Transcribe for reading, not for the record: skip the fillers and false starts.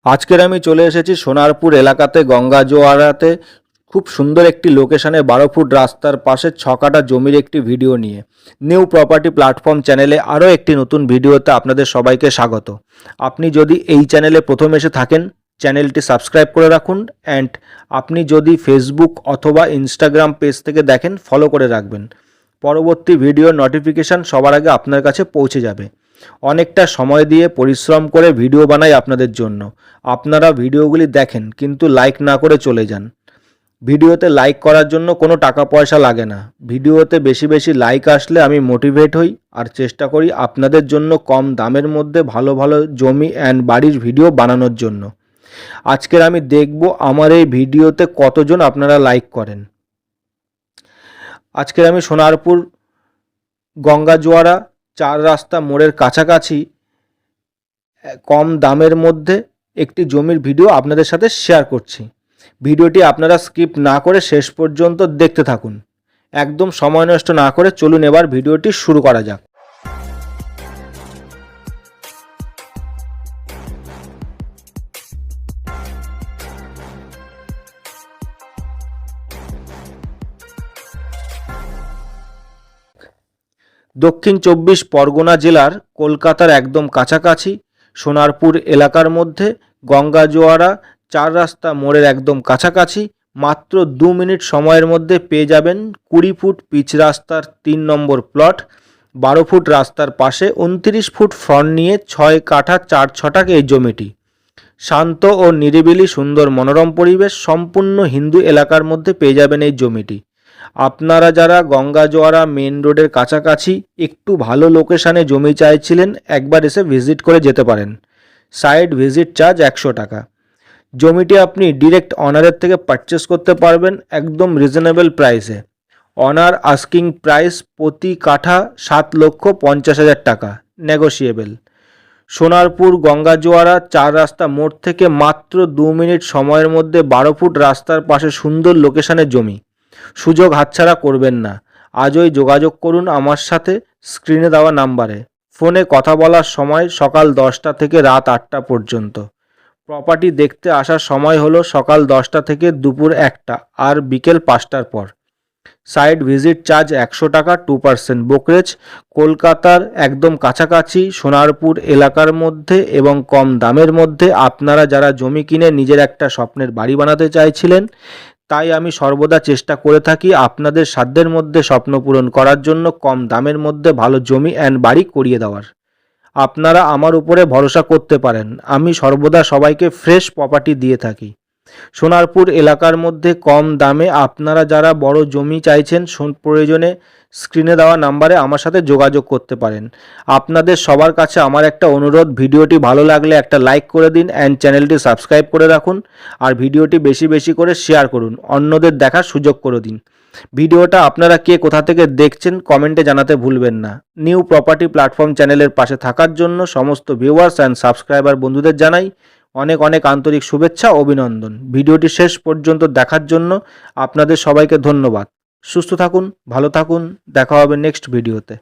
আজকের আমি চলে এসেছি সোনারপুর এলাকাতে গঙ্গা জোয়ারাতে খুব সুন্দর একটি লোকেশনে 12 ফুট রাস্তার পাশে 6 কাঠা জমির একটি ভিডিও নিয়ে। নিউ প্রপার্টি প্ল্যাটফর্ম চ্যানেলে আরও একটি নতুন ভিডিওতে আপনাদের সবাইকে স্বাগত। আপনি যদি এই চ্যানেলে প্রথম এসে থাকেন, চ্যানেলটি সাবস্ক্রাইব করে রাখুন। অ্যান্ড আপনি যদি ফেসবুক অথবা ইনস্টাগ্রাম পেজ থেকে দেখেন, ফলো করে রাখবেন। পরবর্তী ভিডিওর নোটিফিকেশান সবার আগে আপনার কাছে পৌঁছে যাবে। অনেকটা সময় দিয়ে পরিশ্রম করে ভিডিও বানাই আপনাদের জন্য। আপনারা ভিডিওগুলি দেখেন কিন্তু লাইক না করে চলে যান। ভিডিওতে লাইক করার জন্য কোনো টাকা পয়সা লাগে না। ভিডিওতে বেশি বেশি লাইক আসলে আমি মোটিভেট হই আর চেষ্টা করি আপনাদের জন্য কম দামের মধ্যে ভালো ভালো জমি অ্যান্ড বাড়ির ভিডিও বানানোর জন্য। আজকের আমি দেখব আমার এই ভিডিওতে কতজন আপনারা লাইক করেন। আজকের আমি সোনারপুর গঙ্গা জোয়ারা 4 রাস্তা মোড়ের কাছাকাছি কম দামের মধ্যে একটি জমির ভিডিও আপনাদের সাথে শেয়ার করছি। ভিডিওটি আপনারা স্কিপ না করে শেষ পর্যন্ত দেখতে থাকুন। একদম সময় নষ্ট না করে চলুন এবার ভিডিওটি শুরু করা যাক। দক্ষিণ 24 পরগনা জেলার কলকাতার একদম কাছাকাছি সোনারপুর এলাকার মধ্যে গঙ্গা জোয়ারা 4 রাস্তা মোড়ের একদম কাছাকাছি মাত্র 2 মিনিট সময়ের মধ্যে পেয়ে যাবেন 20 ফুট পিচ রাস্তার 3 নম্বর প্লট, 12 ফুট রাস্তার পাশে 29 ফুট ফ্রন্ট নিয়ে 6 কাঠা 4 ছটাক এই জমিটি। শান্ত ও নিরিবিলি সুন্দর মনোরম পরিবেশ সম্পূর্ণ হিন্দু এলাকার মধ্যে পেয়ে যাবেন এই জমিটি। আপনারা যারা গঙ্গা জোয়ারা মেন রোডের কাছাকাছি একটু ভালো লোকেশানে জমি চাইছিলেন, একবার এসে ভিজিট করে যেতে পারেন। সাইড ভিজিট চার্জ 100 টাকা। জমিটি আপনি ডিরেক্ট অনারের থেকে পারচেস করতে পারবেন একদম রিজনেবল প্রাইসে। অনার আস্কিং প্রাইস প্রতি কাঠা 7,50,000 টাকা, নেগোশিয়েবল। সোনারপুর গঙ্গা জোয়ারা 4 রাস্তা মোড় থেকে মাত্র 2 মিনিট সময়ের মধ্যে 12 ফুট রাস্তার পাশে সুন্দর লোকেশানের জমি। সুযোগ হাতছাড়া করবেন না। আজই যোগাযোগ করুন আমার সাথে স্ক্রিনে দেওয়া নাম্বারে। ফোনে কথা বলার সময় সকাল 10টা থেকে রাত 8টা পর্যন্ত। প্রপার্টি দেখতে আসার সময় হলো সকাল 10টা থেকে দুপুর 1টা আর বিকেল 5টার পর। সাইড ভিজিট চার্জ 100 টাকা, 2% ব্রোকারেজ। কলকাতার একদম কাছাকাছি সোনারপুর এলাকার মধ্যে এবং কম দামের মধ্যে আপনারা যারা জমি কিনে নিজের একটা স্বপ্নের বাড়ি বানাতে চাইছিলেন, তাই আমি সর্বদা চেষ্টা করে থাকি আপনাদের সাধ্যের মধ্যে স্বপ্ন পূরণ করার জন্য কম দামের মধ্যে ভালো জমি অ্যান্ড বাড়ি করিয়ে দেওয়ার। আপনারা আমার উপরে ভরসা করতে পারেন। আমি সর্বদা সবাইকে ফ্রেশ প্রপার্টি দিয়ে থাকি। সোনারপুর এলাকার মধ্যে কম দামে আপনারা যারা বড় জমি চাইছেন, প্রয়োজনে স্ক্রিনে দেওয়া নাম্বারে আমার সাথে যোগাযোগ করতে পারেন। আপনাদের সবার কাছে আমার একটা অনুরোধ, ভিডিওটি ভালো লাগলে একটা লাইক করে দিন অ্যান্ড চ্যানেলটি সাবস্ক্রাইব করে রাখুন। আর ভিডিওটি বেশি বেশি করে শেয়ার করুন, অন্যদের দেখার সুযোগ করে দিন। ভিডিওটা আপনারা কে কোথা থেকে দেখছেন কমেন্টে জানাতে ভুলবেন না। নিউ প্রপার্টি প্ল্যাটফর্ম চ্যানেলের পাশে থাকার জন্য সমস্ত ভিউয়ার্স অ্যান্ড সাবস্ক্রাইবার বন্ধুদের জানাই অনেক অনেক আন্তরিক শুভেচ্ছা ও অভিনন্দন। ভিডিওটি শেষ পর্যন্ত দেখার জন্য আপনাদের সবাইকে ধন্যবাদ। সুস্থ থাকুন, ভালো থাকুন, দেখা হবে নেক্সট ভিডিওতে।